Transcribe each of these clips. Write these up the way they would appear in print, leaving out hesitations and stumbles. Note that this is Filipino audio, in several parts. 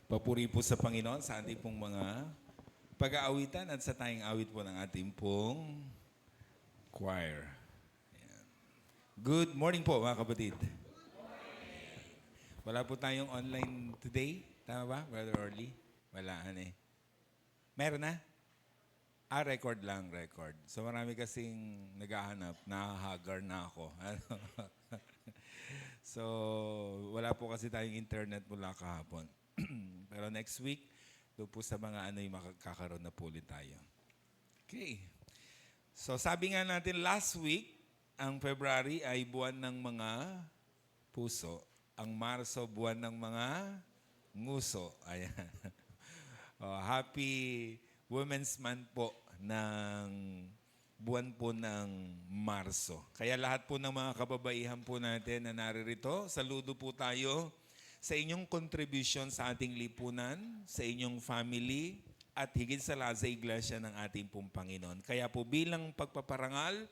Papuri po sa Panginoon sa ating pong mga pag-aawitan at sa tayong awit po ng ating pong choir. Ayan. Good morning po mga kapatid. Wala po tayong online today. Tama ba, Brother Orly? Wala, eh. Meron na? Record lang, record. So marami kasing naghahanap, nahahagar na ako. So, wala po kasi tayong internet mula kahapon. Pero next week, doon po sa mga ano yung makakakaroon na po ulit tayo. Okay. So, sabi nga natin last week, ang February ay buwan ng mga puso. Ang Marso, buwan ng mga nguso. Ayan. Happy Women's Month po ng buwan po ng Marso. Kaya lahat po ng mga kababaihan po natin na naririto, saludo po tayo sa inyong contribution sa ating lipunan, sa inyong family, at higit sa lahat sa iglesia ng ating pong Panginoon. Kaya po bilang pagpaparangal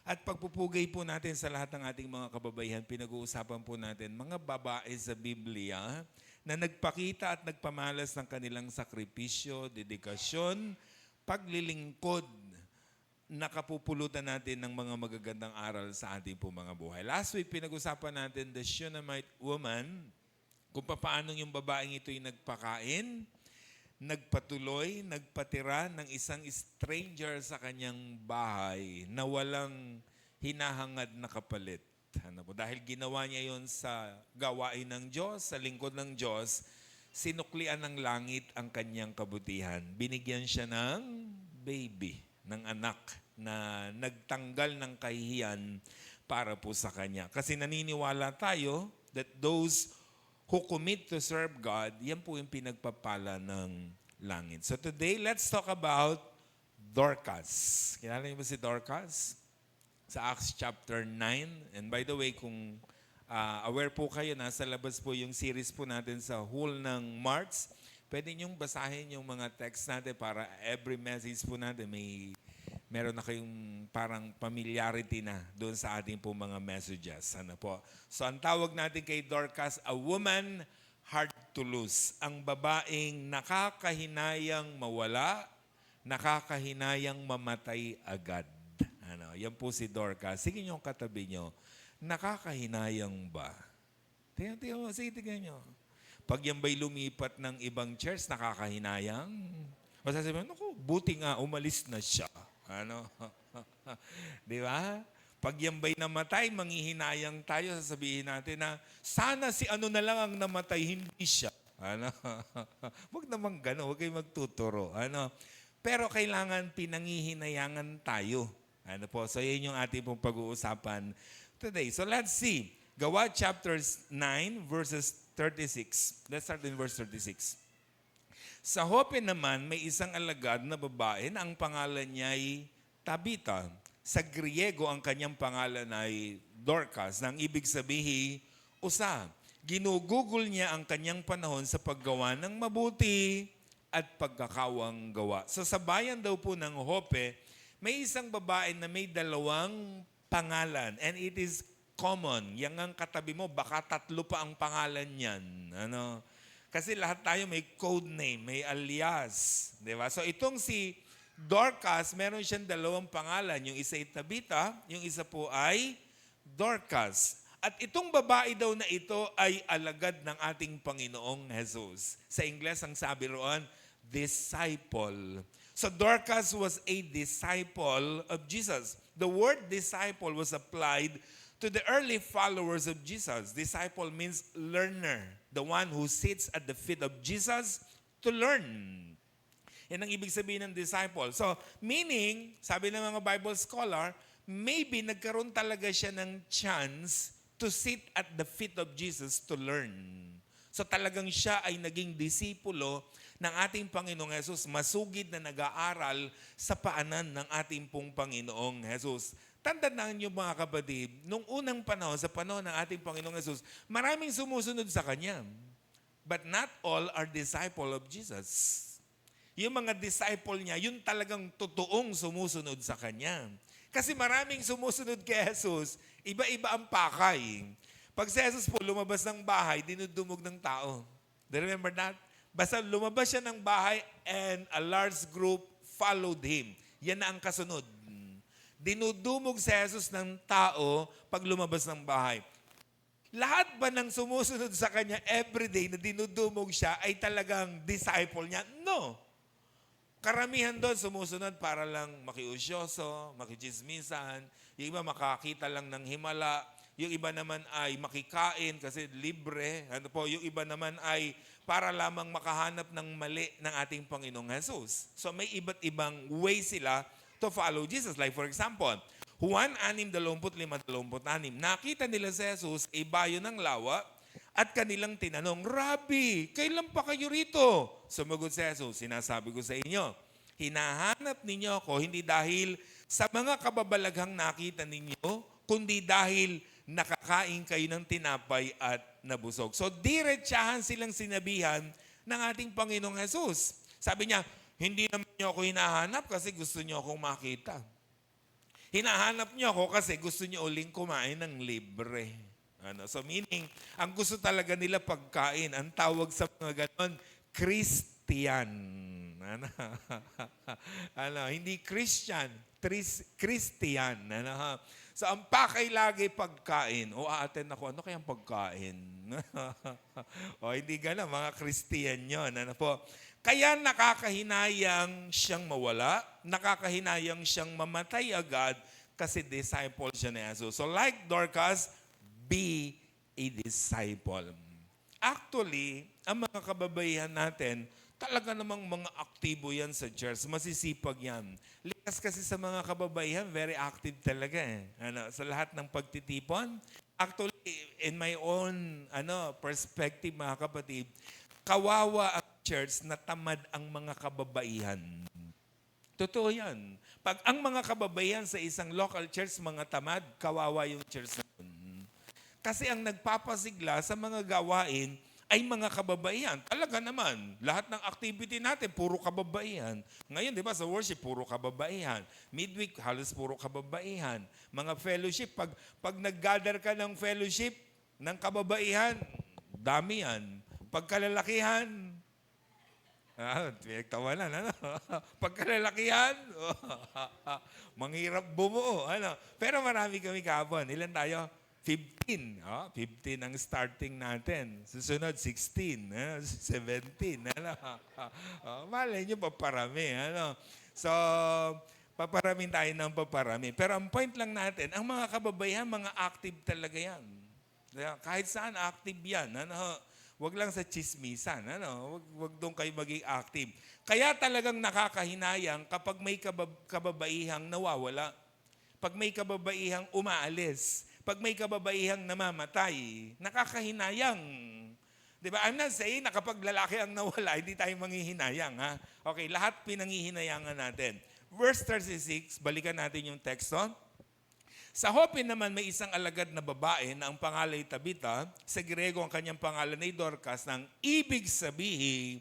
at pagpupugay po natin sa lahat ng ating mga kababaihan, pinag-uusapan po natin mga babae sa Biblia na nagpakita at nagpamalas ng kanilang sakripisyo, dedikasyon, paglilingkod, nakapupulutan natin ng mga magagandang aral sa ating po mga buhay. Last week, pinag-usapan natin the Shunammite woman, kung paano yung babaeng ito'y nagpakain, nagpatuloy, nagpatira ng isang stranger sa kanyang bahay na walang hinahangad na kapalit. Ano po? Dahil ginawa niya yon sa gawain ng Diyos, sa lingkod ng Diyos, sinuklian ng langit ang kanyang kabutihan. Binigyan siya ng baby, ng anak na nagtanggal ng kahihiyan para po sa kanya. Kasi naniniwala tayo that those who commit to serve God, yan po yung pinagpapala ng langit. So today, let's talk about Dorcas. Kilala niyo ba si Dorcas? Sa Acts chapter 9. And by the way, kung aware po kayo, nasa labas po yung series po natin sa whole ng March. Pwede niyong basahin yung mga text natin para every message po natin meron na kayong parang familiarity na doon sa ating po mga messages. Ano po? So ang tawag natin kay Dorcas, a woman hard to lose. Ang babaeng nakakahinayang mawala, nakakahinayang mamatay agad. Ano, yan po si Dorcas. Sige niyo katabi niyo. Nakakahinayang ba? Tingnan, sige, tingnan niyo. Pag yan ba'y lumipat ng ibang church, nakakahinayang? O sasabihin, naku, buti nga, umalis na siya. Ano? Di ba? Pag yan ba'y namatay, manghihinayang tayo, sasabihin natin na, sana si ano na lang ang namatay, hindi siya. Ano? Huwag naman gano'n, huwag kayong magtuturo. Ano? Pero kailangan pinanghihinayangan tayo. Ano po? So, yun yung ating pong pag-uusapan today. So, let's see. Gawa chapter 9, verses 36. Let's start in verse 36. Sa Jope naman, may isang alagad na babae na ang pangalan niya ay Tabita. Sa Griego, ang kanyang pangalan ay Dorcas, nang ibig sabihin, usa. Ginugugol niya ang kanyang panahon sa paggawa ng mabuti at pagkakawang gawa. So sa bayan daw po ng Jope, may isang babae na may dalawang pangalan. And it is common. Yang ang katabi mo, baka tatlo pa ang pangalan niyan. Ano? Kasi lahat tayo may code name, may alias. Di ba? So itong si Dorcas, meron siyang dalawang pangalan. Yung isa ay Tabita, yung isa po ay Dorcas. At itong babae daw na ito ay alagad ng ating Panginoong Jesus. Sa Ingles, ang sabi roon, disciple. So Dorcas was a disciple of Jesus. The word disciple was applied to the early followers of Jesus. Disciple means learner. The one who sits at the feet of Jesus to learn. Yan ang ibig sabihin ng disciple. So, meaning, sabi ng mga Bible scholar, maybe nagkaroon talaga siya ng chance to sit at the feet of Jesus to learn. So, talagang siya ay naging disipulo ng ating Panginoong Jesus, masugid na nag-aaral sa paanan ng ating pong Panginoong Jesus. Tandaan niyo mga kapatid, nung unang panahon, sa panahon ng ating Panginoong Jesus, maraming sumusunod sa Kanya. But not all are disciple of Jesus. Yung mga disciple niya, yun talagang totoong sumusunod sa Kanya. Kasi maraming sumusunod kay Jesus, iba-iba ang pakay. Pag si Jesus po lumabas ng bahay, dinudumog ng tao. Do you remember that? Basta lumabas siya ng bahay and a large group followed him. Yan na ang kasunod. Dinudumog si Jesus ng tao pag lumabas ng bahay. Lahat ba ng sumusunod sa kanya everyday na dinudumog siya ay talagang disciple niya? No. Karamihan doon sumusunod para lang makiusyoso, makichismisan, yung iba makakita lang ng himala, yung iba naman ay makikain kasi libre, yung iba naman ay para lamang makahanap ng mali ng ating Panginoong Jesus. So may iba't ibang way sila to follow Jesus. Like for example, Juan 6:25-26, nakita nila si Jesus ay bayo ng lawa at kanilang tinanong, Rabbi, kailan pa kayo rito? Sumagot si Jesus, sinasabi ko sa inyo, hinahanap ninyo ako hindi dahil sa mga kababalaghang nakita ninyo, kundi dahil nakakain kayo ng tinapay at nabusog. So diretsahan silang sinabihan ng ating Panginoong Jesus. Sabi niya, hindi naman niyo ako hinahanap kasi gusto niyo akong makita. Hinahanap niyo ako kasi gusto niyo uling kumain ng libre. So meaning, ang gusto talaga nila pagkain, ang tawag sa mga ganon, Christian. Hindi Christian, Christian. So ang pakay lagi pagkain. O aaten ako, ano kayang pagkain? Hindi gano'n, mga Christian yun. Kaya nakakahinayang siyang mawala, nakakahinayang siyang mamatay agad kasi disciple siya ni Jesus. So like Dorcas, be a disciple. Actually, ang mga kababaihan natin, talaga namang mga aktibo yan sa church. Masisipag yan. Likas kasi sa mga kababaihan, very active talaga sa lahat ng pagtitipon. Actually, in my own perspective mga kapatid, kawawa ang church na tamad ang mga kababaihan. Totoo yan. Pag ang mga kababaihan sa isang local church mga tamad, kawawa yung church na yun. Kasi ang nagpapasigla sa mga gawain ay mga kababaihan. Talaga naman, lahat ng activity natin, puro kababaihan. Ngayon, di ba, sa worship, puro kababaihan. Midweek, halos puro kababaihan. Mga fellowship, pag nag-gather ka ng fellowship ng kababaihan, dami yan. Pagkalalakihan, pinagtawanan, Pagkalalakihan, manghirap bumuo, Pero marami kami kahapon. Ilan tayo? 15. 15 ang starting natin. Susunod, 16. 17. Malay nyo, paparami. So, paparamin tayo ng paparami. Pero ang point lang natin, ang mga kababaihan, mga active talaga yan. Kahit saan, active yan. Huwag lang sa chismisan. Huwag doon kayo maging active. Kaya talagang nakakahinayang kapag may kababaihang nawawala. Pag may kababaihang umaalis. Pag may kababaihang namamatay, nakakahinayang. Diba? I'm not saying na kapag lalaki ang nawala, hindi tayo manghihinayang. Okay, lahat pinanghihinayangan natin. Verse 36, balikan natin yung teksto. Sa Joppe naman may isang alagad na babae na ang pangalan ay Tabita. Sa Grego ang kanyang pangalan ay Dorcas, nang ibig sabihin,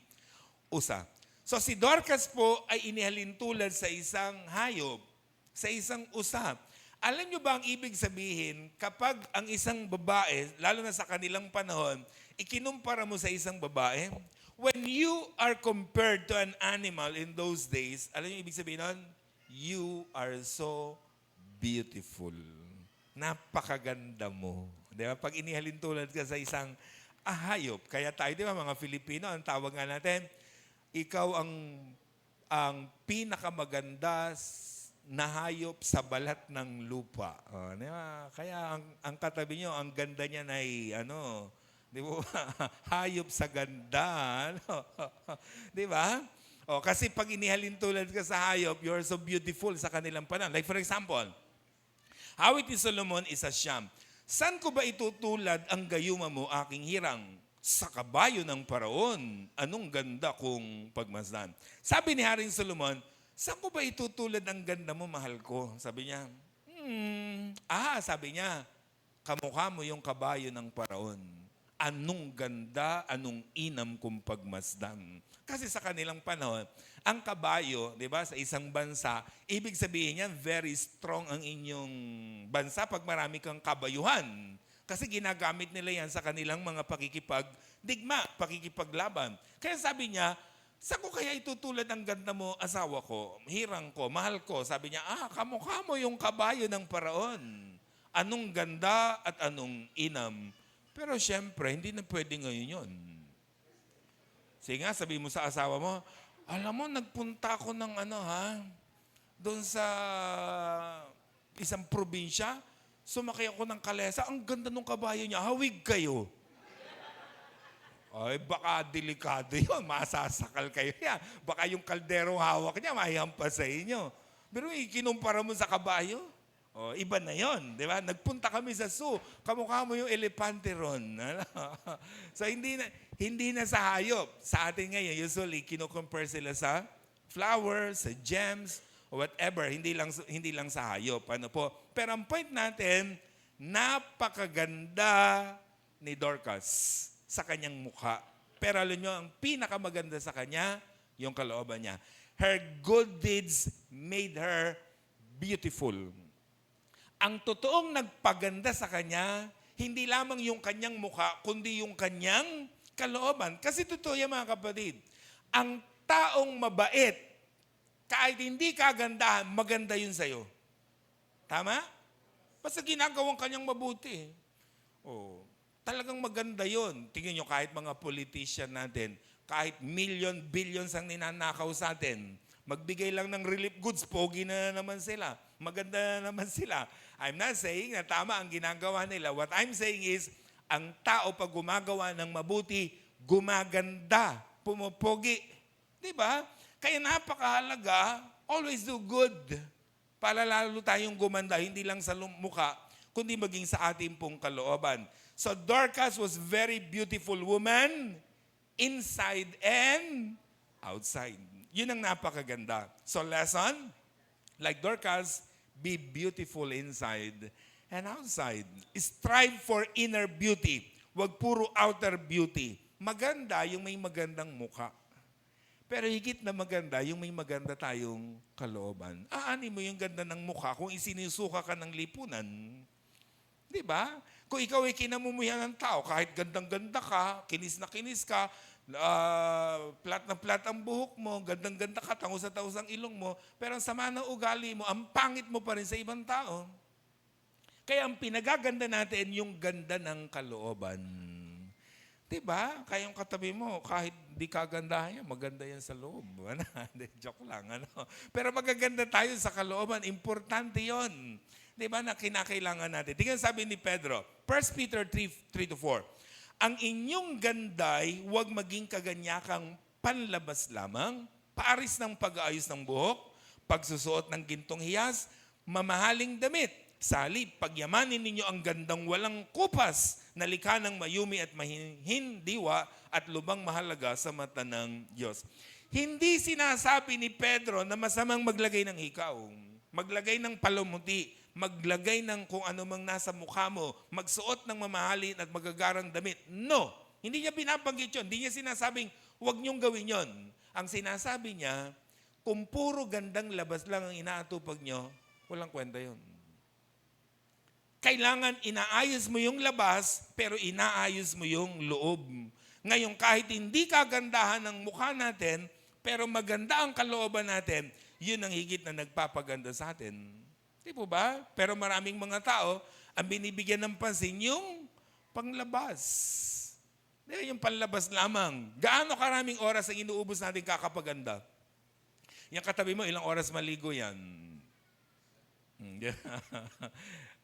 usa. So si Dorcas po ay inihalin tulad sa isang hayop, sa isang usa. Alam nyo ba ang ibig sabihin, kapag ang isang babae, lalo na sa kanilang panahon, ikinumpara mo sa isang babae, when you are compared to an animal in those days, alam nyo ibig sabihin nun? You are so beautiful. Napakaganda mo. Di ba? Pag inihalin tulad ka sa isang hayop, kaya tayo, di ba, mga Filipino, ang tawag nga natin, ikaw ang pinakamaganda na hayop sa balat ng lupa. Kaya ang katabi nyo, ang ganda niya ay di ba? Hayop sa ganda. Di ba? Kasi pag inihalin tulad ka sa hayop, you're so beautiful sa kanilang panahon. Like for example, Hawit ni Solomon isa siyam. Saan ko ba itutulad ang gayuma mo aking hirang? Sa kabayo ng paraon. Anong ganda kong pagmasdan? Sabi ni Haring Solomon, saan ko ba itutulad ang ganda mo, mahal ko? Sabi niya, sabi niya, kamukha mo yung kabayo ng paraon. Anong ganda, anong inam kong pagmasdan. Kasi sa kanilang panahon, ang kabayo, di ba, sa isang bansa, ibig sabihin niya, very strong ang inyong bansa pag marami kang kabayuhan. Kasi ginagamit nila yan sa kanilang mga pakikipagdigma, pakikipaglaban. Kaya sabi niya, saan ko kaya itutulad ang ganda mo, asawa ko, hirang ko, mahal ko? Sabi niya, kamukha mo yung kabayo ng paraon. Anong ganda at anong inam. Pero syempre, hindi na pwede ngayon yun. Sige nga, sabi mo sa asawa mo, alam mo, nagpunta ako ng doon sa isang probinsya, sumakay ako ng kalesa, ang ganda ng kabayo niya, hawig kayo. Ay, baka delikado yun, masasakal kayo yan. Baka yung kalderong hawak niya, mahihampas sa inyo. Pero ikinumpara mo sa kabayo, iba na yon, di ba? Nagpunta kami sa zoo, kamukha mo yung elepante ron. So hindi na sa hayop. Sa atin ngayon, usually, kinukompare sila sa flowers, sa gems, or whatever, hindi lang sa hayop. Ano po? Pero ang point natin, napakaganda ni Dorcas sa kanyang mukha. Pero alam nyo, ang pinakamaganda sa kanya, yung kalooban niya. Her good deeds made her beautiful. Ang totoong nagpaganda sa kanya, hindi lamang yung kanyang mukha, kundi yung kanyang kalooban. Kasi totoo yan mga kapatid, ang taong mabait, kahit hindi kagandahan, maganda yun sa'yo. Tama? Basta ginagawang kanyang mabuti. Talagang maganda yun. Tingnan nyo, kahit mga politician natin, kahit million, billions ang ninanakaw sa atin, magbigay lang ng relief goods, pogi na naman sila. Maganda na naman sila. I'm not saying na tama ang ginagawa nila. What I'm saying is, ang tao pag gumagawa ng mabuti, gumaganda, pumupogi. Diba? Kaya napakahalaga, always do good. Para lalo tayong gumanda, hindi lang sa mukha, kundi maging sa ating pong kalooban. So Dorcas was very beautiful woman, inside and outside. Yun ang napakaganda. So lesson, like Dorcas, be beautiful inside and outside. Strive for inner beauty. Huwag puro outer beauty. Maganda yung may magandang mukha. Pero higit na maganda yung may maganda tayong kalooban. Aanin mo yung ganda ng mukha kung isinisuka ka ng lipunan. Di ba? Kung ikaw ay kinamumuhian ng tao, kahit gandang-ganda ka, kinis na kinis ka, plat na plat ang buhok mo, gandang-ganda ka, tangos ang ilong mo, pero ang sama ng ugali mo, ang pangit mo pa rin sa ibang tao. Kaya ang pinagaganda natin, yung ganda ng kalooban. Diba? Kaya yung katabi mo, kahit di kagandahan yan, maganda yan sa loob. Joke lang. Pero magaganda tayo sa kalooban, importante yon. Diba na kinakailangan natin. Tingnan sabi ni Pedro, 1 Peter 3:3-4, ang inyong ganday huwag maging kaganyakang panlabas lamang, paaris ng pag-aayos ng buhok, pagsusuot ng gintong hiyas, mamahaling damit. Salib, pagyamanin ninyo ang gandang walang kupas na likha ng mayumi at mahindiwa at lubang mahalaga sa mata ng Diyos. Hindi sinasabi ni Pedro na masamang maglagay ng hikaw, maglagay ng palumuti, maglagay ng kung ano mang nasa mukha mo, magsuot ng mamahalin at magagarang damit. No! Hindi niya binabanggit yun. Hindi niya sinasabing, huwag niyong gawin yon. Ang sinasabi niya, kung puro gandang labas lang ang inaatupag niyo, walang kwenta yun. Kailangan inaayos mo yung labas, pero inaayos mo yung loob. Ngayon, kahit hindi kagandahan ng mukha natin, pero maganda ang kalooban natin, yun ang higit na nagpapaganda sa atin. Di po ba? Pero maraming mga tao, ang binibigyan ng pansin yung panglabas. Di ba? Yung panlabas lamang. Gaano karaming oras ang inuubos natin kakapaganda? Yung katabi mo, ilang oras maligo yan?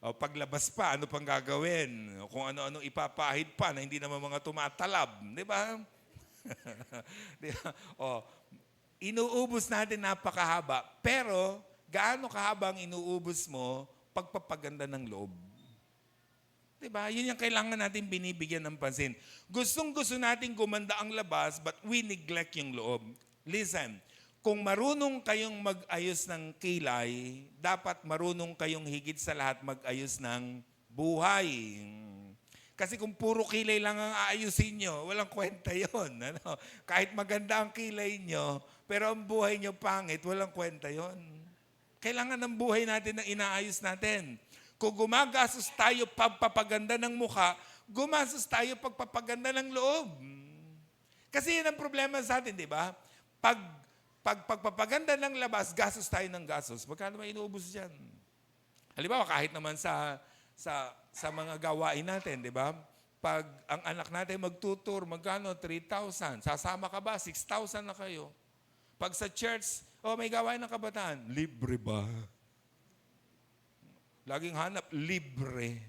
O paglabas pa, ano pang gagawin? O kung ano-ano ipapahid pa na hindi naman mga tumatalab. Di ba? Di ba? O, inuubos natin napakahaba. Pero, gaano kahaba ang inuubos mo pagpapaganda ng loob? Diba? Yun yung kailangan natin binibigyan ng pansin. Gustong-gusto natin gumanda ang labas, but we neglect yung loob. Listen, kung marunong kayong mag-ayos ng kilay, dapat marunong kayong higit sa lahat mag-ayos ng buhay. Kasi kung puro kilay lang ang aayusin nyo, walang kwenta yun. Ano? Kahit maganda ang kilay nyo, pero ang buhay nyo pangit, walang kwenta yun. Kailangan ng buhay natin na inaayos natin. Kung gumagastos tayo pagpapaganda ng mukha, gumastos tayo pagpapaganda ng loob. Kasi yan ang problema sa atin, di ba? Pagpapaganda ng labas, gastos tayo ng gastos. Magkano ba inuubos dyan? Halimbawa, kahit naman sa mga gawain natin, di ba? Pag ang anak natin magtutur, magkano? 3,000. Sasama ka ba? 6,000 na kayo. Pag sa church, may gawain ng kabataan. Libre ba? Laging hanap, libre.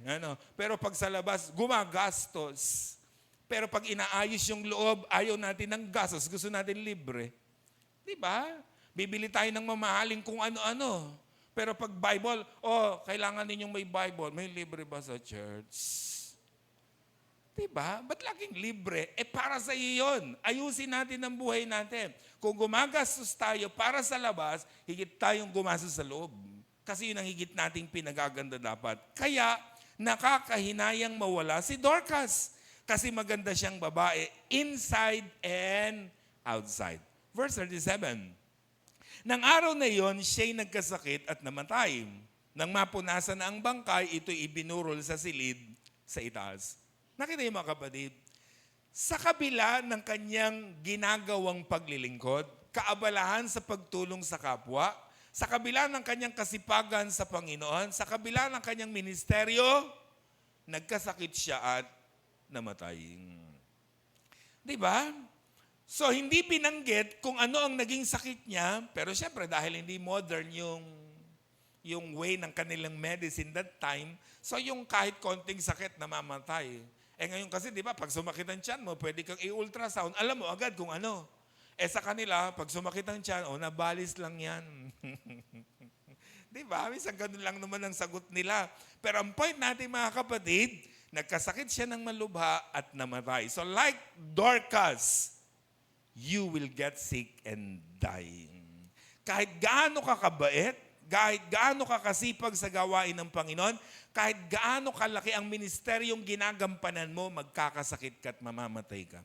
Pero pag sa labas, gumagastos. Pero pag inaayos yung loob, ayaw natin ng gastos. Gusto natin libre. Di ba? Bibili tayo ng mamahaling kung ano-ano. Pero pag Bible, kailangan ninyong may Bible. May libre ba sa church? Diba? Ba't laging libre? Para sa iyo yun. Ayusin natin ang buhay natin. Kung gumagastos tayo para sa labas, higit tayong gumastos sa loob. Kasi yun ang higit nating pinagaganda dapat. Kaya, nakakahinayang mawala si Dorcas. Kasi maganda siyang babae, inside and outside. Verse 37. Nang araw na iyon, siya'y nagkasakit at namatay. Nang mapunasan na ang bangkay, ito'y ibinurol sa silid sa itaas. Nakita niyo mga kapatid, sa kabila ng kanyang ginagawang paglilingkod, kaabalahan sa pagtulong sa kapwa, sa kabila ng kanyang kasipagan sa Panginoon, sa kabila ng kanyang ministeryo, nagkasakit siya at namatay. Di ba? So, hindi binanggit kung ano ang naging sakit niya, pero syempre dahil hindi modern yung way ng kanilang medicine that time, so yung kahit konting sakit namamatay. Ngayon kasi, di ba, pag sumakit ang tiyan mo, pwede kang i-ultrasound, alam mo agad kung ano. Sa kanila, pag sumakit ang tiyan, nabalis lang yan. Di ba? Minsan ganun lang naman ang sagot nila. Pero ang point natin mga kapatid, nagkasakit siya ng malubha at namatay. So like Dorcas, you will get sick and die. Kahit gaano ka kabait, kahit gaano ka kasipag sa gawain ng Panginoon, kahit gaano kalaki ang ministeryong ginagampanan mo, magkakasakit ka at mamamatay ka.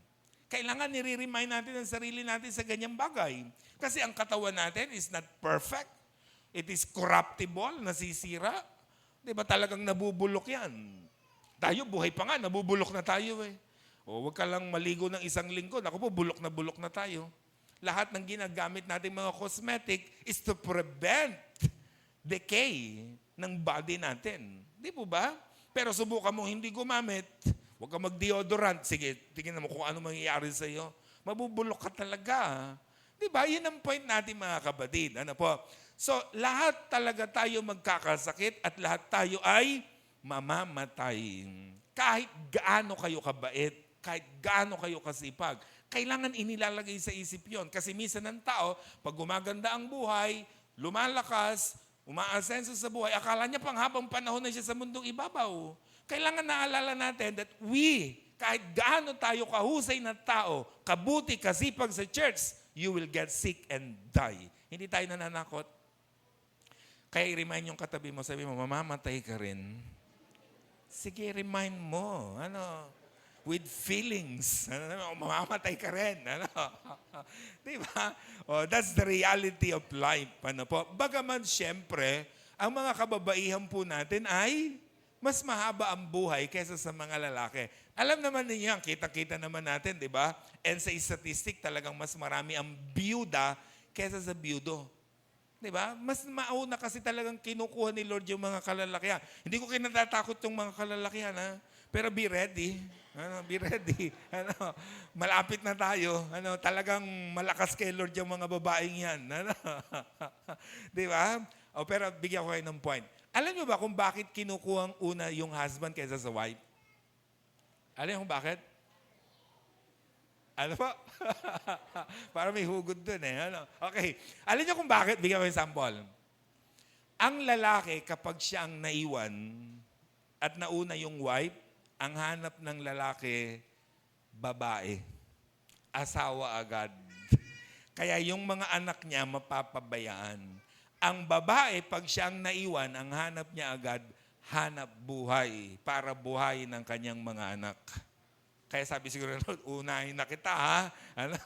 Kailangan nire-remind natin ang sarili natin sa ganyang bagay. Kasi ang katawan natin is not perfect. It is corruptible, nasisira. Di ba talagang nabubulok yan? Tayo, buhay pa nga, nabubulok na tayo eh. Huwag ka lang maligo ng isang linggo. Ako po, bulok na tayo. Lahat ng ginagamit natin mga cosmetic is to prevent decay ng body natin. Di po ba? Pero subukan mo hindi gumamit. Huwag ka mag-deodorant. Sige, tingnan mo kung ano mangyayari sa iyo. Mabubulok ka talaga. Di ba? Yun ang point natin mga kapatid. Ano po? So, lahat talaga tayo magkakasakit at lahat tayo ay mamamatay. Kahit gaano kayo kabait, kahit gaano kayo kasipag, kailangan inilalagay sa isip yon. Kasi minsan ng tao, pag gumaganda ang buhay, lumalakas, umaasenso sa buhay, akala niya pang habang panahon na siya sa mundong ibabaw. Kailangan naalala natin that kahit gaano tayo kahusay na tao, kabuti, kasipag sa church, you will get sick and die. Hindi tayo nananakot. Kaya i-remind yung katabi mo, sabi mo, mamamatay ka rin. Sige, remind mo. With feelings. Mamamatay ka rin. Diba? That's the reality of life. Bagaman, syempre, ang mga kababaihan po natin ay mas mahaba ang buhay kaysa sa mga lalaki. Alam naman ninyo yan, kita-kita naman natin, di ba? And sa statistic, talagang mas marami ang biyuda kaysa sa biyudo. Di ba? Mas mauna kasi talagang kinukuha ni Lord yung mga kalalakihan. Hindi ko kinatatakot yung mga kalalakihan, ha? Pero be ready. Be ready. Malapit na tayo. Talagang malakas kay Lord yung mga babaeng yan. Di ba? Pero bigyan ko kayo ng point. Alam niyo ba kung bakit kinukuha ang una yung husband kaysa sa wife? Alam niyo kung bakit? Ano po? Para may hugod dun eh. Okay. Alam niyo kung bakit? Bigyan ko yung sample. Ang lalaki, kapag siya ang naiwan at nauna yung wife, ang hanap ng lalaki, babae. Asawa agad. Kaya yung mga anak niya mapapabayaan. Ang babae, pag siyang naiwan, ang hanap niya agad, hanap buhay para buhayin ng kanyang mga anak. Kaya sabi siguro, Lord, unahin na kita ha. Ano,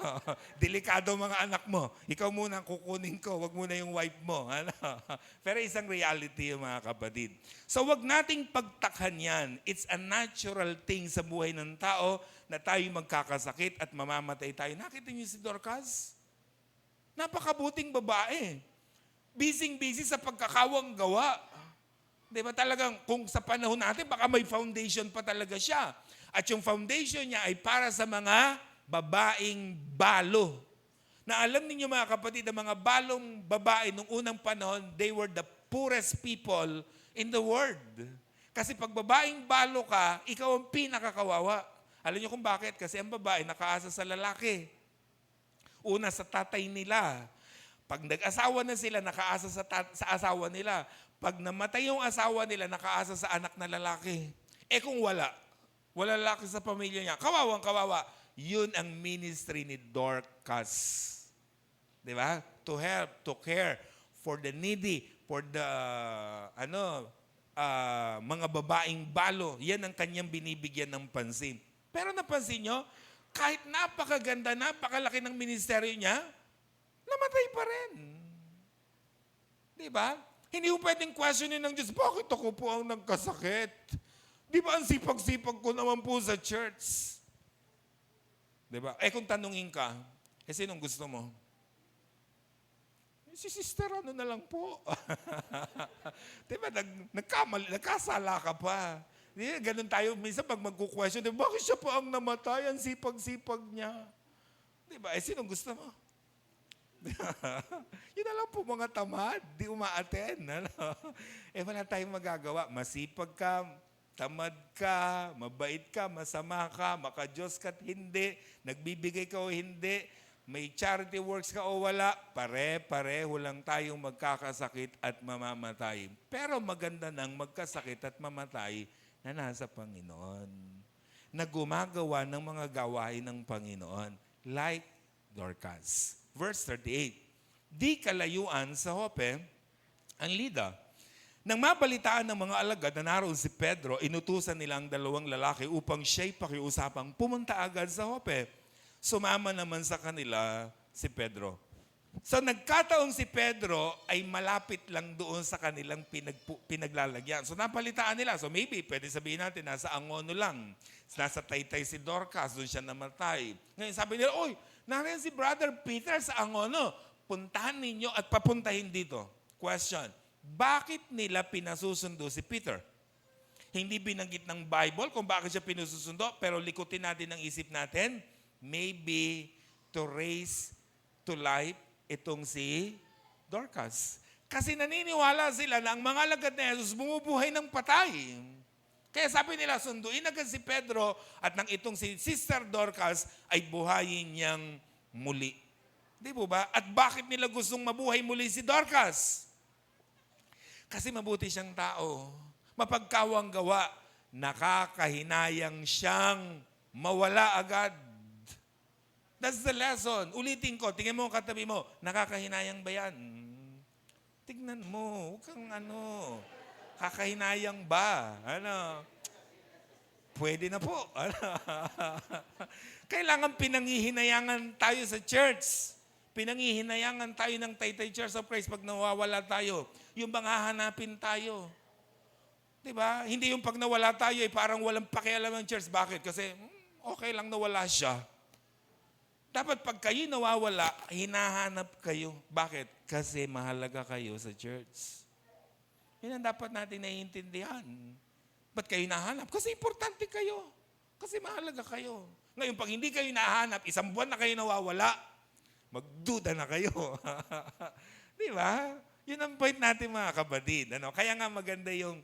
delikado mga anak mo. Ikaw muna ang kukunin ko, wag muna yung wife mo. Ano? Pero isang reality yung mga kapatid. So wag nating pagtakhan yan. It's a natural thing sa buhay ng tao na tayo magkakasakit at mamamatay tayo. Nakita niyo si Dorcas? Napakabuting babae. Busy sa pagkakawang gawa. Di ba talagang kung sa panahon natin, baka may foundation pa talaga siya. At yung foundation niya ay para sa mga babaeng balo. Na alam ninyo mga kapatid, ang mga balong babae nung unang panahon, they were the poorest people in the world. Kasi pag babaeng balo ka, ikaw ang pinakakawawa. Alam niyo kung bakit? Kasi ang babae nakaasa sa lalaki. Una sa tatay nila. Pag nag-asawa na sila, nakaasa sa asawa nila. Pag namatay yung asawa nila, nakaasa sa anak na lalaki. Kung wala lalaki sa pamilya niya, kawawa. Yun ang ministry ni Dorcas. Di ba? To help, to care for the needy, for the mga babaeng balo. Yan ang kanyang binibigyan ng pansin. Pero napansin nyo, kahit napakaganda, napakalaki ng ministeryo niya, namatay pa rin. Di ba? Hindi mo pwedeng questionin ng Diyos, bakit ako po ang nagkasakit? Di ba ang sipag-sipag ko naman po sa church? Di ba? Kung tanungin ka, sinong gusto mo? Si sister, ano na lang po. Di ba? Nagkasala ka pa. Di ba? Ganun tayo. Minsan pag magkukwestiyon, bakit siya po ang namatay? Ang sipag-sipag niya. Di ba? Sinong gusto mo? Yun na lang po mga tamad. Di umaaten. Ano? Wala tayong magagawa. Masipag ka, tamad ka, mabait ka, masama ka, makadiyos ka at hindi, nagbibigay ka o hindi, may charity works ka o wala, pare-pareho lang tayong magkakasakit at mamamatay. Pero maganda nang magkasakit at mamatay na nasa Panginoon. Na gumagawa ng mga gawain ng Panginoon. Like Dorcas. Verse 38. Di kalayuan sa Joppe ang Lida. Nang mabalitaan ng mga alagad na naroon si Pedro, inutusan nila ang dalawang lalaki upang siya'y pakiusapang pumunta agad sa Joppe. Sumama naman sa kanila si Pedro. So nagkataong si Pedro ay malapit lang doon sa kanilang pinaglalagyan. So napalitaan nila. So maybe pwede sabihin natin nasa Angono lang. Nasa Taytay si Dorcas, doon siya namatay. Ngayon sabi nila, oy, nariyan si Brother Peter sa Angono. Puntahan ninyo at papuntahin dito. Question. Bakit nila pinasusundo si Peter? Hindi binanggit ng Bible kung bakit siya pinasusundo, pero likutin natin ang isip natin, maybe to raise to life itong si Dorcas. Kasi naniniwala sila na ang mga alagad na Jesus bumubuhay ng patay. Kaya sabi nila, sunduin agad si Pedro at nang itong si Sister Dorcas ay buhayin niyang muli. Di po ba? At bakit nila gustong mabuhay muli si Dorcas? Kasi mabuti siyang tao. Mapagkawang gawa. Nakakahinayang siyang mawala agad. That's the lesson. Ulitin ko. Tingnan mo ang katabi mo. Nakakahinayang ba yan? Tignan mo. Huwag kang kakahinayang ba? Pwede na po. Kailangan pinanghihinayangan tayo sa church. Pinanghihinayangan tayo ng Taytay Church of Christ pag nawawala tayo. Yung bang hahanapin tayo. Diba? Hindi yung pag nawala tayo ay parang walang pakialam ng church. Bakit? Kasi okay lang nawala siya. Dapat pag kayo nawawala, hinahanap kayo. Bakit? Kasi mahalaga kayo sa church. Yan ang dapat natin naiintindihan. Ba't kayo nahanap? Kasi importante kayo. Kasi mahalaga kayo. Ngayon, pag hindi kayo nahanap, 1 buwan na kayo nawawala, magduda na kayo. Di ba? Yun ang point natin mga kapatid. Kaya nga maganda yung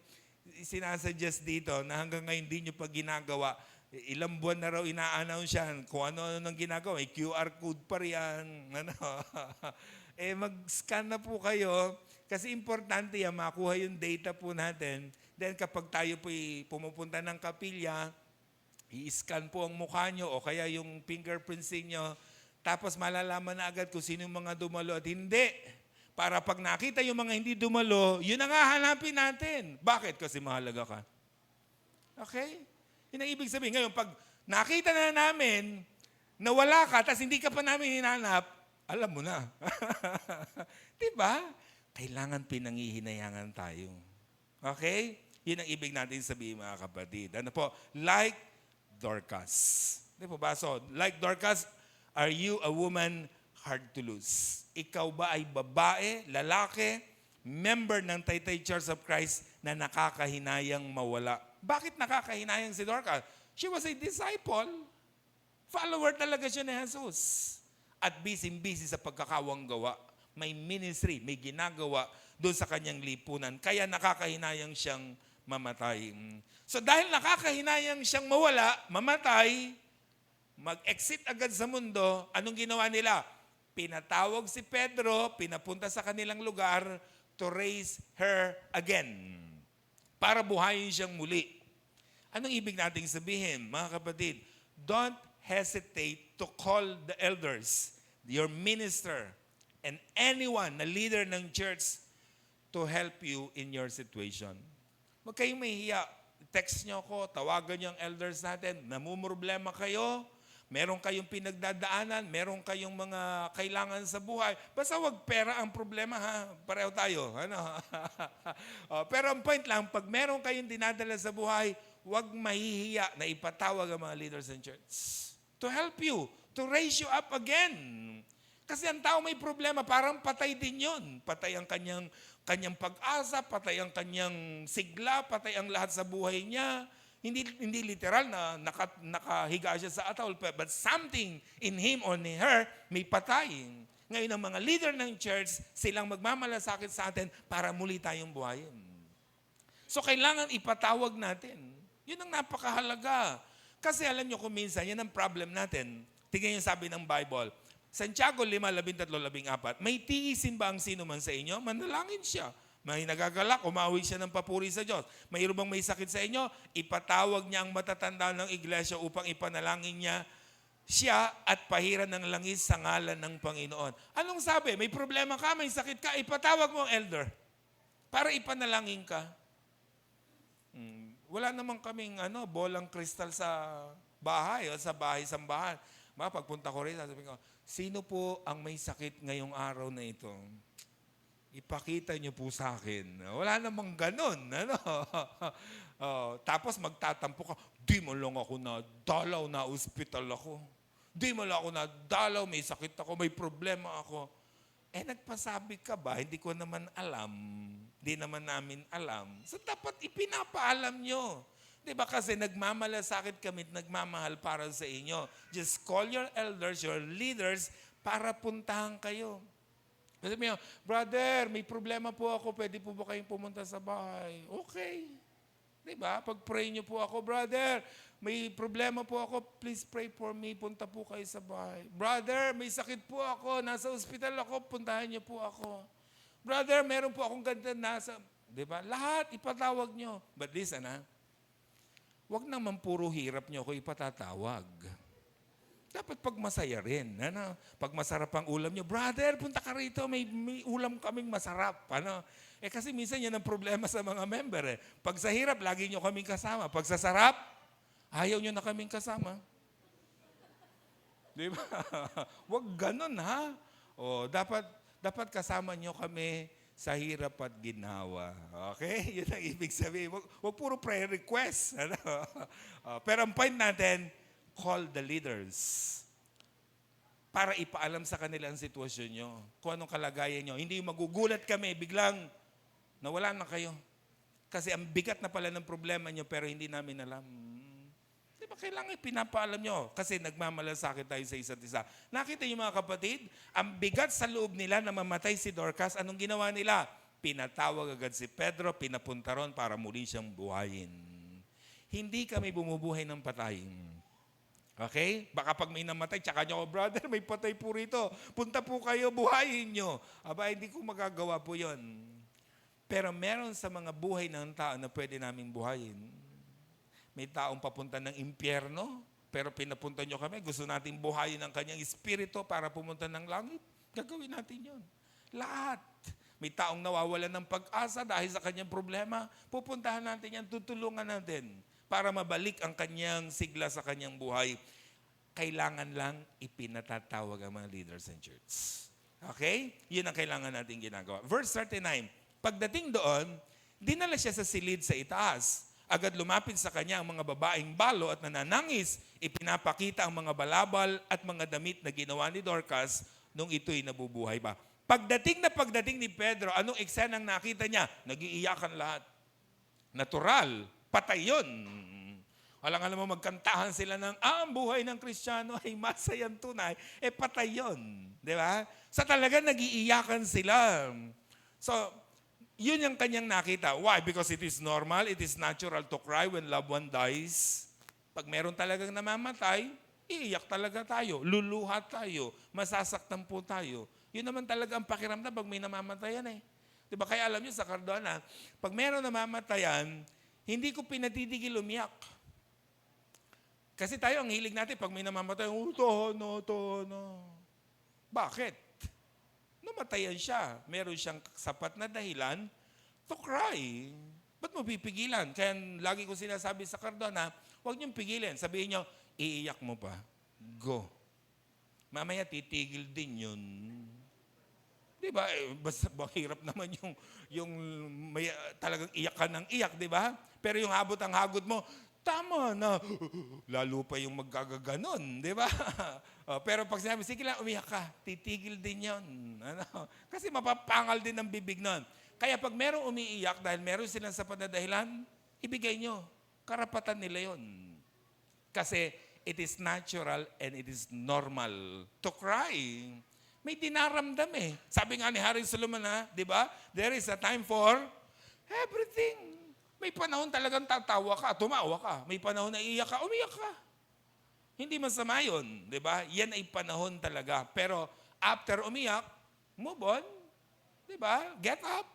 sinasuggest dito na hanggang ngayon hindi nyo pa ginagawa. Ilang buwan na raw ina-announce yan. Kung ano-ano nang ginagawa. May QR code pa riyan. Mag-scan na po kayo. Kasi importante yan, makuha yung data po natin. Then kapag tayo po pumupunta ng kapilya, i-scan po ang mukha nyo o kaya yung fingerprints nyo. Tapos malalaman na agad kung sino yung mga dumalo at hindi. Para pag nakita yung mga hindi dumalo, yun ang hahanapin natin. Bakit? Kasi mahalaga ka. Okay? Yun ang ibig sabihin. Ngayon, pag nakita na namin na wala ka, tapos hindi ka pa namin hinanap, alam mo na. Diba? Kailangan pinangihinayangan tayo. Okay? Yun ang ibig natin sabihin, mga kapatid. Ano po? Like Dorcas. Di po ba? So, like Dorcas, are you a woman hard to lose? Ikaw ba ay babae, lalaki, member ng Taytay Church of Christ na nakakahinayang mawala? Bakit nakakahinayang si Dorcas? She was a disciple. Follower talaga siya ni Jesus. At busy-busy sa pagkakawang gawa. May ministry, may ginagawa doon sa kanyang lipunan. Kaya nakakahinayang siyang mamatay. So dahil nakakahinayang siyang mawala, mamatay, mag-exit agad sa mundo, anong ginawa nila? Pinatawag si Pedro, pinapunta sa kanilang lugar to raise her again. Para buhayin siyang muli. Anong ibig nating sabihin, mga kapatid? Don't hesitate to call the elders, your minister, and anyone na leader ng church to help you in your situation. Huwag kayong mahihiya. Text nyo ako, tawagan nyo ang elders natin. Namumroblema kayo, meron kayong pinagdadaanan, meron kayong mga kailangan sa buhay. Basta wag pera ang problema, ha? Pareho tayo. Ano? Pero ang point lang, pag meron kayong dinadala sa buhay, wag mahihiya na ipatawag ang mga leaders ng church to help you, to raise you up again. Kasi ang tao may problema, parang patay din yun. Patay ang kanyang pag-asa, patay ang kanyang sigla, patay ang lahat sa buhay niya. Hindi literal na nakahiga siya sa atol, but something in him or in her may patay. Ngayon ang mga leader ng church, silang magmamalasakit sa atin para muli tayong buhayin. So kailangan ipatawag natin. Yun ang napakahalaga. Kasi alam nyo kung minsan, yan ang problem natin. Tingnan yung sabi ng Bible. Santiago 5:13-14, may tiisin ba ang sino man sa inyo? Manalangin siya. May nagagalak, umawi siya ng papuri sa Diyos. Mayroon bang may sakit sa inyo? Ipatawag niya ang matatanda ng iglesia upang ipanalangin niya siya at pahiran ng langis sa ngalan ng Panginoon. Anong sabi? May problema ka, may sakit ka, ipatawag mo ang elder para ipanalangin ka. Wala naman kaming bolang kristal sa bahay o sa bahay-sambahan. Pagpunta ko rin, sabi ko, sino po ang may sakit ngayong araw na ito? Ipakita niyo po sa akin. Wala namang ganun. Tapos magtatampo ka, di mo lang ako nadalaw na ospital ako. Di mo lang ako nadalaw, may sakit ako, may problema ako. Nagpasabi ka ba? Hindi ko naman alam. Hindi naman namin alam. So dapat ipinapaalam nyo. Diba kasi nagmamalasakit kami at nagmamahal para sa inyo. Just call your elders, your leaders, para puntahan kayo. Sabi mo, brother, may problema po ako, pwede po ba kayong pumunta sa bahay? Okay. Diba? Pag-pray nyo po ako, brother, may problema po ako, please pray for me, punta po kayo sa bahay. Brother, may sakit po ako, nasa ospital ako, puntahan nyo po ako. Brother, meron po akong ganda nasa, diba? Lahat, ipatawag nyo. But listen, huwag naman puro hirap nyo ako ipatatawag. Dapat pag masaya rin. Pag masarap ang ulam nyo, brother, punta ka rito, may ulam kaming masarap. Kasi minsan yan ang problema sa mga member. Pag sa hirap, lagi nyo kaming kasama. Pag sa sarap, ayaw nyo na kaming kasama. Di ba? Huwag ganun, ha? Dapat kasama nyo kami sa hirap at ginawa. Okay? Yun ang ibig sabihin. Huwag puro prayer request. Pero ang point natin, call the leaders. Para ipaalam sa kanila ang sitwasyon nyo. Kung anong kalagayan nyo. Hindi magugulat kami, biglang nawala na kayo. Kasi ang bigat na pala ng problema nyo pero hindi namin alam. Di ba kailangan pinapaalam nyo? Kasi nagmamalasakit tayo sa isa't isa. Nakita niyo mga kapatid, ang bigat sa loob nila na mamatay si Dorcas, anong ginawa nila? Pinatawag agad si Pedro, pinapunta ron para muli siyang buhayin. Hindi kami bumubuhay ng patay. Okay? Baka pag may namatay, tsaka nyo, brother, may patay po rito. Punta po kayo, buhayin nyo. Aba, hindi ko magagawa po yon. Pero meron sa mga buhay ng tao na pwede naming buhayin. May taong papunta ng impyerno, pero pinapunta nyo kami, gusto natin buhayin ang kanyang espiritu para pumunta ng langit. Gagawin natin yon. Lahat. May taong nawawalan ng pag-asa dahil sa kanyang problema, pupuntahan natin yan, tutulungan natin para mabalik ang kanyang sigla sa kanyang buhay, kailangan lang ipinatatawag ang mga leaders in church. Okay? Yun ang kailangan natin ginagawa. Verse 39, pagdating doon, dinala siya sa silid sa itaas. Agad lumapit sa kanya ang mga babaeng balo at nananangis. Ipinapakita ang mga balabal at mga damit na ginawa ni Dorcas nung ito'y nabubuhay pa. Pagdating ni Pedro, anong eksenang nakita niya? Nag-iiyakan lahat. Natural. Patay yun. Alam mo, magkantahan sila ng, ang buhay ng Kristiyano ay masayang tunay. Patay yun. Di ba? So talaga nag-iiyakan sila. So, yun yung kanyang nakita. Why? Because it is normal, it is natural to cry when loved one dies. Pag meron talagang namamatay, iiyak talaga tayo. Luluha tayo. Masasaktan po tayo. Yun naman talaga ang pakiramdam pag may namamatayan eh. Diba? Kaya alam nyo sa Cardona, pag meron namamatayan, hindi ko pinatitigil umiyak. Kasi tayo ang hilig natin pag may namamatayan, tono. Bakit? Namatayan siya. Meron siyang sapat na dahilan to cry. Ba't mo pipigilan? Kaya lagi ko sinasabi sa Cardona, huwag niyong pigilin. Sabihin niyo, iiyak mo pa. Go. Mamaya titigil din yun. Di ba? Basta hirap naman yung may, talagang iyak ka ng iyak, di ba? Pero yung habot ang hagod mo, tama na. Lalo pa yung magkagaganon, di ba? Pero pag sinabi, sige lang, umiyak ka, titigil din yun. Ano? Kasi mapapangal din ang bibig nun. Kaya pag merong umiiyak dahil meron silang sapat na dahilan, ibigay nyo. Karapatan nila yun. Kasi it is natural and it is normal to cry. May dinaramdam eh. Sabi nga ni Harry Solomon di ba? There is a time for everything. May panahon talagang tatawa ka, tumawa ka. May panahon na iiyak ka, umiyak ka. Hindi masama yun, di ba? Yan ay panahon talaga. Pero after umiyak, move on. Di ba? Get up.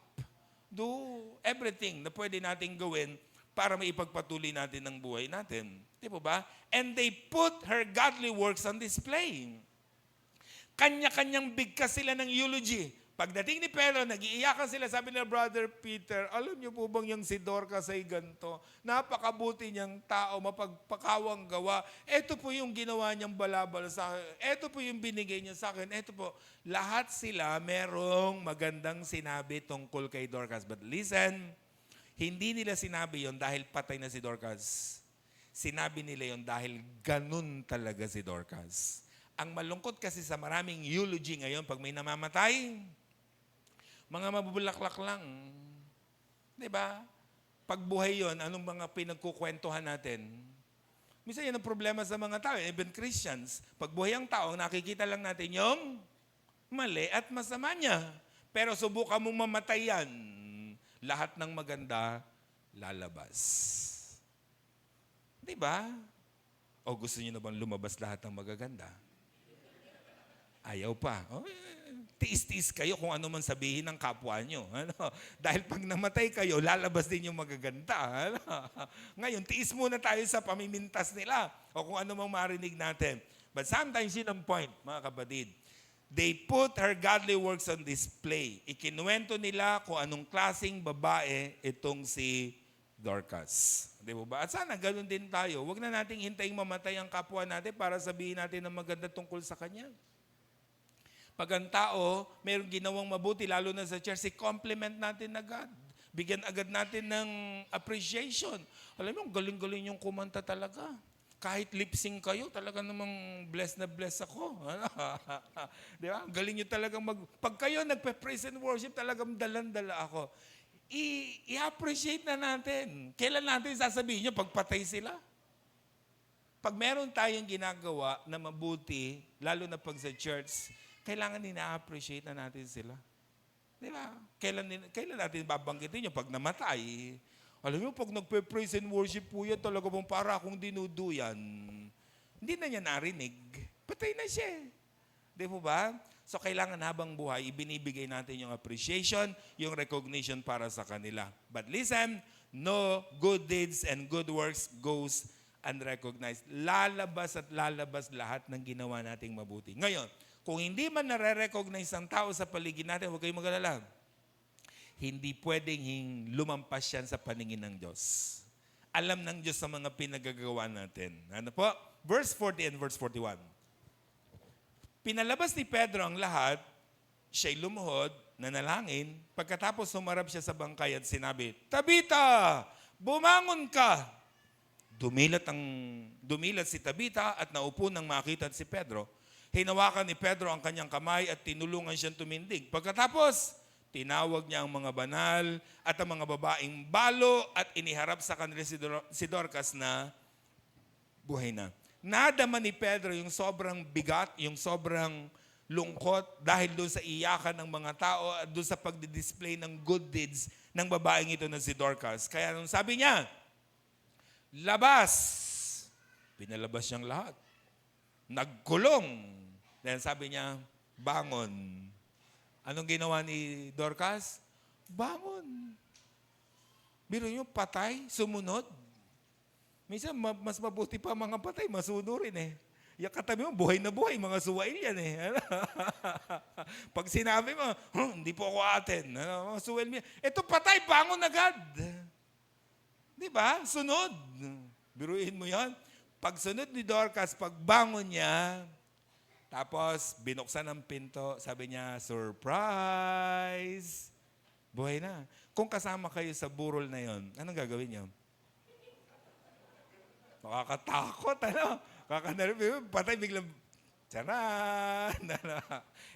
Do everything na pwede nating gawin para maipagpatuloy natin ang buhay natin. Di ba? And they put her godly works on display. Kanya-kanyang bigkas sila ng eulogy. Pagdating ni Pedro, nag-iiyakan sila, sabi nila, Brother Peter, alam niyo po bang yung si Dorcas ay ganito? Napakabuti niyang tao, mapagpakawang gawa. Ito po yung ginawa niyang balabal sa akin. Ito po yung binigay niya sa akin. Ito po. Lahat sila merong magandang sinabi tungkol kay Dorcas. But listen, hindi nila sinabi yon dahil patay na si Dorcas. Sinabi nila yon dahil ganun talaga si Dorcas. Ang malungkot kasi sa maraming eulogy ngayon, pag may namamatay, mga mabubulaklak lang. Diba? Pag buhay yon, anong mga pinagkukwentuhan natin? Minsan yan ang problema sa mga tao, even Christians. Pag buhay ang tao, nakikita lang natin yung mali at masama niya. Pero subukan mong mamatay yan, lahat ng maganda lalabas. Diba? O gusto niyo na bang lumabas lahat ng magaganda? Ayaw pa. Tiis-tiis kayo kung ano man sabihin ng kapwa nyo. Ano? Dahil pag namatay kayo, lalabas din yung magaganda. Ano? Ngayon, tiis muna tayo sa pamimintas nila o kung ano mang marinig natin. But sometimes yun ang point, mga kapatid. They put her godly works on display. Ikinuwento nila kung anong klaseng babae itong si Dorcas. Di ba? At sana ganun din tayo. Huwag na nating hintayin mamatay ang kapwa natin para sabihin natin ang maganda tungkol sa kanya. Pag ang tao, mayroong ginawang mabuti, lalo na sa church, i-compliment natin agad. Bigyan agad natin ng appreciation. Alam mo, galing-galing yung kumanta talaga. Kahit lip-sync kayo, talaga namang blessed na blessed ako. Di ba? Galing nyo talagang pag kayo nagpe-praise and worship, talagang dalan-dala ako. I-appreciate na natin. Kailan natin sasabihin nyo, pagpatay sila? Pag meron tayong ginagawa na mabuti, lalo na pag sa church, kailangan ina-appreciate na natin sila. Di ba? Kailan natin babanggitin yung pag namatay? Alam mo, pag nagpe-praise and worship po yan, talaga pong para akong dinuduyan. Hindi na niya narinig. Patay na siya. Di mo ba? So, kailangan habang buhay, ibinibigay natin yung appreciation, yung recognition para sa kanila. But listen, no good deeds and good works goes unrecognized. Lalabas at lalabas lahat ng ginawa nating mabuti. Ngayon, kung hindi man nare-recognize ang tao sa paligid natin, huwag kayong mag-alala. Hindi pwedeng lumampas yan sa paningin ng Diyos. alam ng Diyos sa mga pinagagawa natin. Ano po? Verse 40 and verse 41. Pinalabas ni Pedro ang lahat, siya'y lumuhod, nanalangin, pagkatapos sumarap siya sa bangkay at sinabi, Tabita, bumangon ka! Dumilat si Tabita at naupo nang makita si Pedro. Hinawakan ni Pedro ang kanyang kamay at tinulungan siyang tumindig. Pagkatapos, tinawag niya ang mga banal at ang mga babaeng balo at iniharap sa kanila si Dorcas na buhay na. Nadama ni Pedro yung sobrang bigat, yung sobrang lungkot dahil doon sa iyakan ng mga tao at doon sa pagdidisplay ng good deeds ng babaeng ito na si Dorcas. Kaya nung sabi niya, labas! Pinalabas siyang lahat. Nagkulong. Then sabi niya, bangon. Anong ginawa ni Dorcas? Bangon. Biro niyo, patay, sumunod. Minsan, mas mabuti pa mga patay, masunurin eh. Yung katabi mo, buhay na buhay, mga suwail yan eh. Pag sinabi mo, hindi po ako atin. Mga suwail mo yan. Ito patay, bangon agad. Di ba? Sunod. Biruin mo yan. Pagsunod ni Dorcas, pagbangon niya, tapos binuksan ang pinto, sabi niya, surprise! Buhay na. Kung kasama kayo sa burol na yon, anong gagawin niyo? Makakatakot, ano? Patay biglang, tsaran!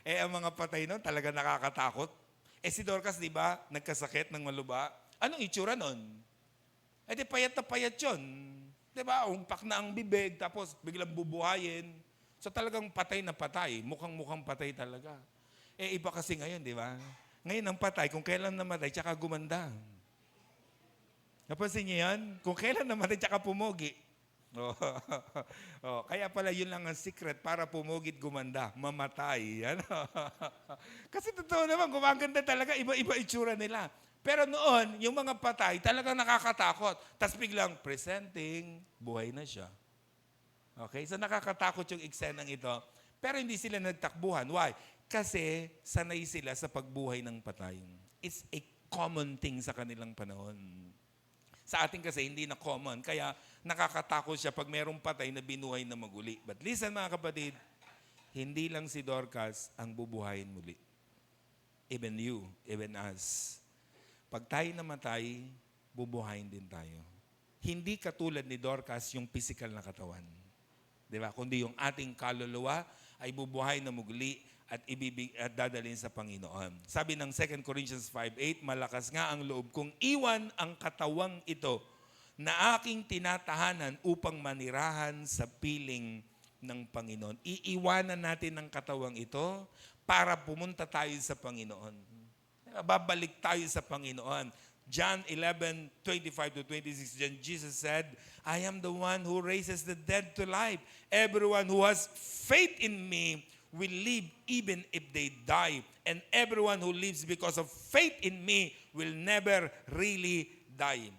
Ang mga patay nun, talaga nakakatakot. Si Dorcas, di ba, nagkasakit ng maluba. Anong itsura nun? Di payat na payat yun. Di ba? Umpak na ang bibig, tapos biglang bubuhayin. So talagang patay na patay. Mukhang patay talaga. Iba kasi ngayon, di ba? Ngayon ang patay, kung kailan namatay, tsaka gumanda. Napansin niyo yan? Kung kailan namatay, tsaka pumogi. Kaya pala yun lang ang secret para pumugit gumanda. Mamatay. Ano? Kasi totoo naman, gumaganda talaga. Iba-iba itsura nila. Pero noon, yung mga patay, talagang nakakatakot. Tapos biglang presenting, buhay na siya. Okay? So nakakatakot yung eksenang ito. Pero hindi sila nagtakbuhan. Why? Kasi sanay sila sa pagbuhay ng patay. It's a common thing sa kanilang panahon. Sa atin kasi hindi na common. Kaya nakakatakot siya pag mayroong patay na binuhay na maguli. But listen mga kapatid, hindi lang si Dorcas ang bubuhayin muli. Even you, even us. Pag tayo namatay, bubuhayin din tayo. Hindi katulad ni Dorcas yung physical na katawan. Di ba? Kundi yung ating kaluluwa ay bubuhay na muli at dadalhin sa Panginoon. Sabi ng 2 Corinthians 5:8, malakas nga ang loob kong iwan ang katawang ito na aking tinatahanan upang manirahan sa piling ng Panginoon. Iiwanan natin ang katawang ito para pumunta tayo sa Panginoon. Babalik tayo sa Panginoon. John 11:25-26, Jesus said, I am the one who raises the dead to life. Everyone who has faith in me will live even if they die. And everyone who lives because of faith in me will never really die.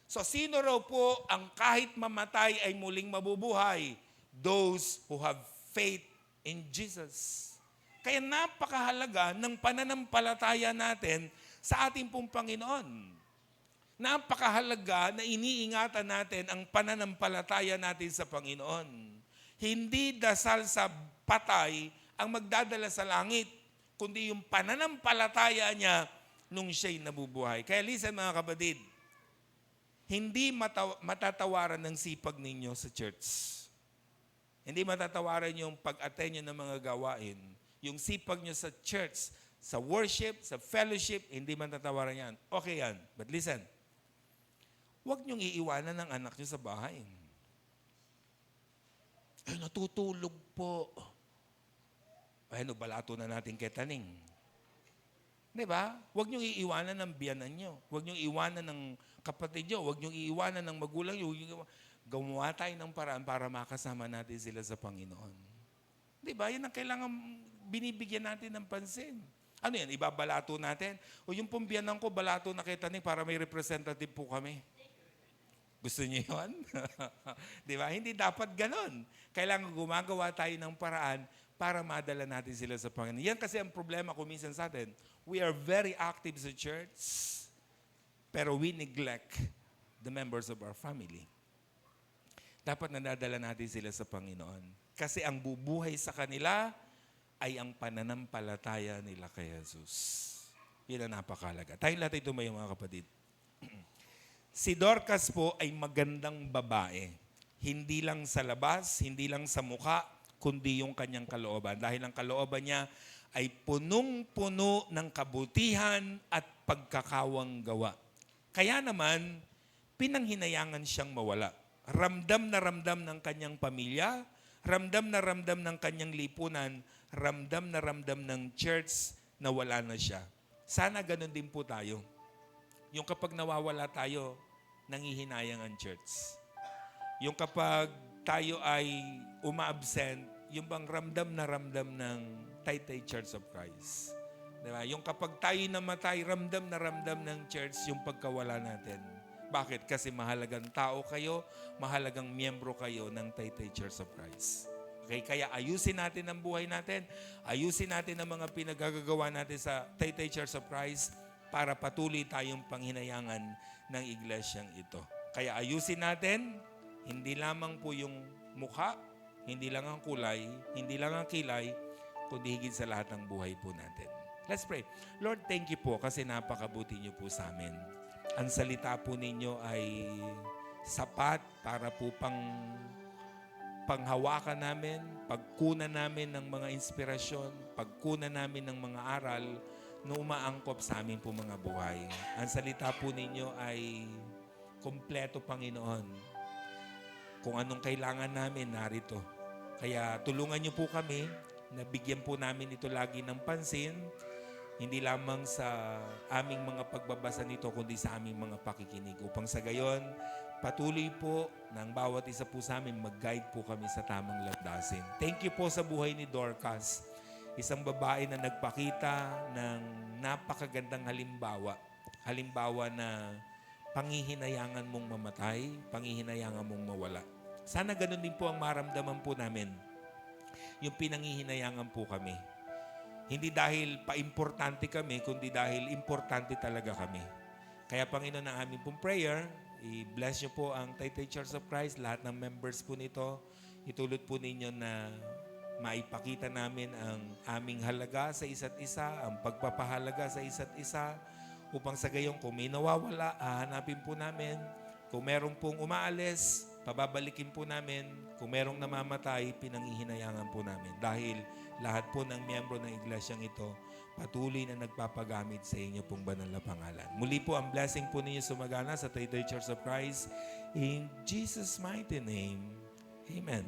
So sino raw po ang kahit mamatay ay muling mabubuhay? Those who have faith in Jesus. Kaya napakahalaga ng pananampalataya natin sa ating pong Panginoon. Napakahalaga na iniingatan natin ang pananampalataya natin sa Panginoon. Hindi dasal sa patay ang magdadala sa langit, kundi yung pananampalataya niya nung siya'y nabubuhay. Kaya listen mga kapatid, hindi matatawaran ng sipag ninyo sa church. Hindi matatawaran yung pag-attend nyo ng mga gawain. Yung sipag nyo sa church, sa worship, sa fellowship, hindi matatawaran yan. Okay yan. But listen, huwag nyong iiwanan ng anak nyo sa bahay. Natutulog po. Balato na natin kay Taning. Di ba? Huwag nyong iiwanan ng biyanan nyo. Huwag nyong iiwanan ng kapatid nyo. Huwag nyong iiwanan ng magulang nyo. Gumawa tayo ng paraan para makasama natin sila sa Panginoon. Di ba? Yan ang kailangan binibigyan natin ng pansin. Ano yan? Ibabalato natin? O yung pumbiyanan ko, balato na kay Taning para may representative po kami. Gusto niyo yun? Di ba? Hindi dapat ganon. Kailangan gumagawa tayo ng paraan para madala natin sila sa Panginoon. Yan kasi ang problema ko minsan sa atin. We are very active sa church, pero we neglect the members of our family. Dapat nadadala natin sila sa Panginoon. Kasi ang bubuhay sa kanila ay ang pananampalataya nila kay Jesus. Yun ang napakalaga. Tayong lahat ito may mga kapatid. Si Dorcas po ay magandang babae. Hindi lang sa labas, hindi lang sa mukha, kundi yung kanyang kalooban. Dahil ang kalooban niya ay punong-puno ng kabutihan at pagkakawang gawa. Kaya naman, pinanghinayangan siyang mawala. Ramdam ng kanyang pamilya, ramdam ng kanyang lipunan, ramdam ng church na wala na siya. Sana ganun din po tayo. Yung kapag nawawala tayo, nangihinayang ang church. Yung kapag tayo ay uma-absent, yung bang ramdam ng Taytay Church of Christ. Diba? Yung kapag tayo namatay, ramdam ng church yung pagkawala natin. Bakit? Kasi mahalagang tao kayo, mahalagang miyembro kayo ng Taytay Church of Christ. Okay? Kaya ayusin natin ang buhay natin, ayusin natin ang mga pinagagagawa natin sa Taytay Church of Christ para patuloy tayong panghinayangan ng iglesyang ito. Kaya ayusin natin, hindi lamang po yung mukha, hindi lang ang kulay, hindi lang ang kilay, kundi higit sa lahat ng buhay po natin. Let's pray. Lord, thank you po kasi napakabuti niyo po sa amin. Ang salita po ninyo ay sapat para po panghawakan namin, pagkunan namin ng mga inspirasyon, pagkunan namin ng mga aral na umaangkop sa amin po mga buhay. Ang salita po ninyo ay kompleto, Panginoon. Kung anong kailangan namin, narito. Kaya tulungan niyo po kami na bigyan po namin ito lagi ng pansin, hindi lamang sa aming mga pagbabasa nito, kundi sa aming mga pakikinig. Upang sa gayon, patuloy po ng bawat isa po sa amin, mag-guide po kami sa tamang landasin. Thank you po sa buhay ni Dorcas, isang babae na nagpakita ng napakagandang halimbawa. Halimbawa na panghihinayangan mong mamatay, panghihinayangan mong mawala. Sana ganun din po ang maramdaman po namin. Yung pinanghihinayangan po kami. Hindi dahil pa-importante kami, kundi dahil importante talaga kami. Kaya Panginoon, ang aming pong prayer, i-bless niyo po ang Taytay Church of Christ, lahat ng members po nito. Itulot po ninyo na maipakita namin ang aming halaga sa isa't isa, ang pagpapahalaga sa isa't isa, upang sa gayon kung may nawawala, hahanapin po namin. Kung merong pong umaalis, pababalikin po namin. Kung merong namamatay, pinanghihinayangan po namin. Dahil lahat po ng miyembro ng iglesyang ito, patuloy na nagpapagamit sa inyo pong banal na pangalan. Muli po, ang blessing po ninyo sumagana sa Taytay Church of Christ. In Jesus' mighty name, Amen.